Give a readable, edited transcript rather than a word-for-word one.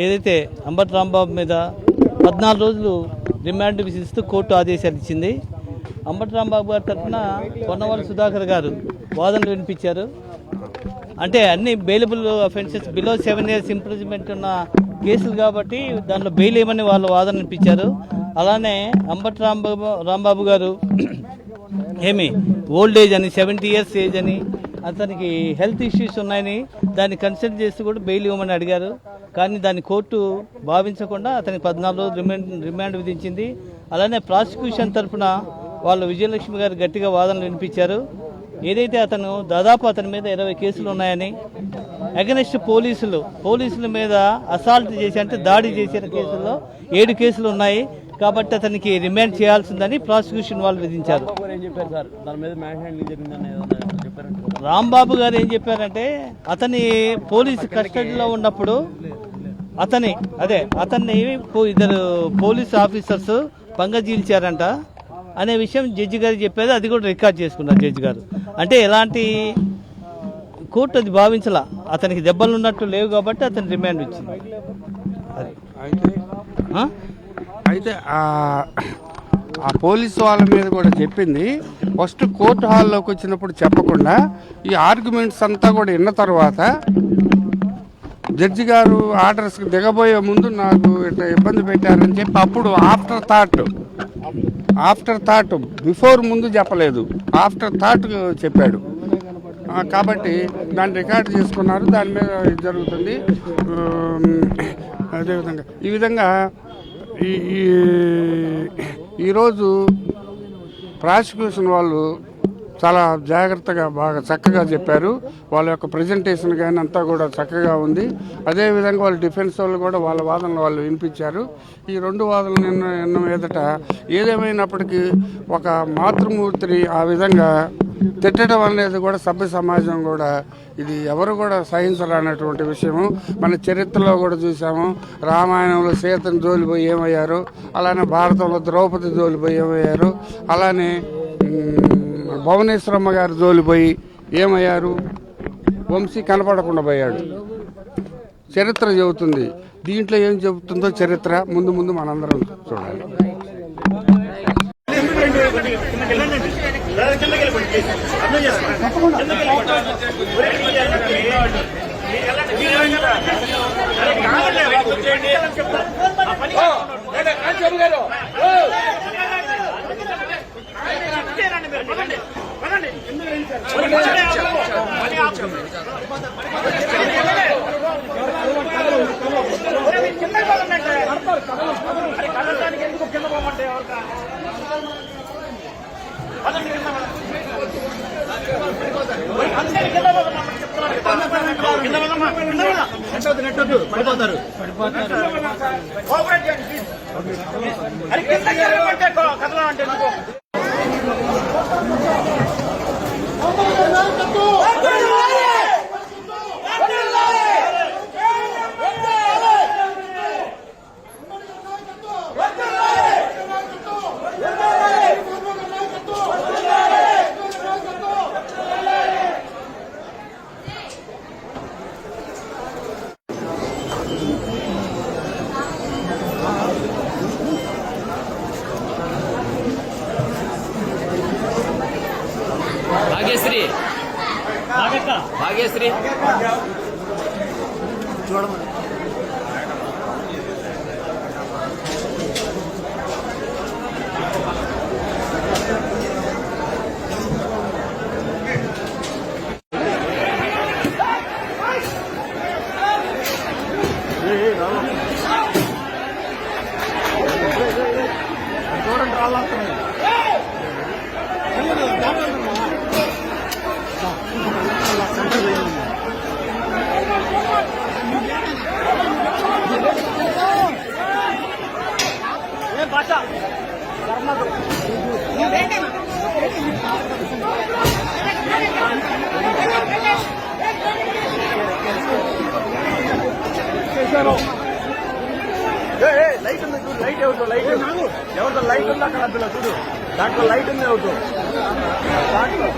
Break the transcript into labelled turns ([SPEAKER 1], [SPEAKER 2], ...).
[SPEAKER 1] ఏదైతే అంబటి రాంబాబు మీద 14 రోజులు రిమాండ్ విధిస్తూ కోర్టు ఆదేశాలు ఇచ్చింది. అంబటి రాంబాబు గారి తరఫున పొన్నవాళ్ళ సుధాకర్ గారు వాదనలు వినిపించారు. అంటే అన్ని bailable offences below 7 years imprisonment ఉన్న కేసులు కాబట్టి దాంట్లో బెయిల్ ఏమని వాళ్ళు వాదన వినిపించారు. అలానే అంబటి రాంబాబు గారు ఏమి ఓల్డ్ ఏజ్ అని 70 years ఏజ్ అని అతనికి హెల్త్ ఇష్యూస్ ఉన్నాయని దాన్ని కన్సిడర్ చేస్తూ కూడా బెయిల్ ఇవ్వమని అడిగారు. కానీ దాన్ని కోర్టు భావించకుండా అతనికి 14 రోజులు రిమాండ్ విధించింది. అలానే ప్రాసిక్యూషన్ తరఫున వాళ్ళు విజయలక్ష్మి గారు గట్టిగా వాదనలు వినిపించారు. ఏదైతే దాదాపు అతని మీద 20 కేసులు ఉన్నాయని, అగెనిస్ట్ పోలీసుల మీద అసాల్ట్ చేసి అంటే దాడి చేసిన కేసుల్లో 7 కేసులు ఉన్నాయి కాబట్టి అతనికి రిమాండ్ చేయాల్సిందని ప్రాసిక్యూషన్ వాళ్ళు విధించారు. రాంబాబు గారు ఏం చెప్పారంటే అతని పోలీసు కస్టడీలో ఉన్నప్పుడు అతన్ని 2 పోలీస్ ఆఫీసర్స్ పంగజీల్చారంట అనే విషయం జడ్జి గారు చెప్పేది, అది కూడా రికార్డ్ చేసుకున్నారు జడ్జి గారు. అంటే ఎలాంటి కోర్టు అది భావించలా, అతనికి దెబ్బలు ఉన్నట్టు లేవు కాబట్టి అతను రిమాండ్ ఇచ్చింది.
[SPEAKER 2] అయితే ఆ పోలీసు వాళ్ళ మీద కూడా చెప్పింది ఫస్ట్ కోర్టు హాల్లోకి వచ్చినప్పుడు చెప్పకుండా ఈ ఆర్గ్యుమెంట్స్ అంతా కూడా విన్న తర్వాత జడ్జి గారు ఆర్డర్స్కి దిగబోయే ముందు నాకు ఇట్లా ఇబ్బంది పెట్టారని చెప్పి అప్పుడు ఆఫ్టర్ థాట్ బిఫోర్ ముందు చెప్పలేదు, ఆఫ్టర్ థాట్ చెప్పాడు. కాబట్టి దాన్ని రికార్డ్ చేసుకున్నారు, దాని మీద ఇది జరుగుతుంది. అదేవిధంగా ఈ విధంగా ఈరోజు ప్రాసిక్యూషన్ వాళ్ళు చాలా జాగ్రత్తగా బాగా చక్కగా చెప్పారు. వాళ్ళ యొక్క ప్రజెంటేషన్ కానీ అంతా కూడా చక్కగా ఉంది. అదేవిధంగా వాళ్ళ డిఫెన్స్ వాళ్ళు కూడా వాళ్ళ వాదనలు వాళ్ళు వినిపించారు. ఈ 2 వాదనలు నిన్న మీదట ఏదేమైనప్పటికీ ఒక మాతృమూర్తిని ఆ విధంగా తిట్టడం అనేది కూడా సభ్య సమాజం కూడా ఇది ఎవరు కూడా సహించరానటువంటి విషయము. మన చరిత్రలో కూడా చూసాము. రామాయణంలో సీతను జోలిపోయి ఏమయ్యారు, అలానే భారతంలో ద్రౌపది జోలిపోయి ఏమయ్యారు, అలానే భువనేశ్వరమ్మ గారు జోలిపోయి ఏమయ్యారు, వంశీ కనపడకుండా పోయాడు. చరిత్ర చెబుతుంది. దీంట్లో ఏం చెబుతుందో చరిత్ర ముందు మనందరం చూడాలి.
[SPEAKER 3] భాగ్యశ్రీ చూడమని చూడండి రాళ్ళంటున్నాయి. లైట్ ఉంది చూడు, లైట్ ఎవరితో లైట్ ఉంది అక్కడ అందులో చూడు, దాంట్లో లైట్ ఉంది ఎవరితో దాంట్లో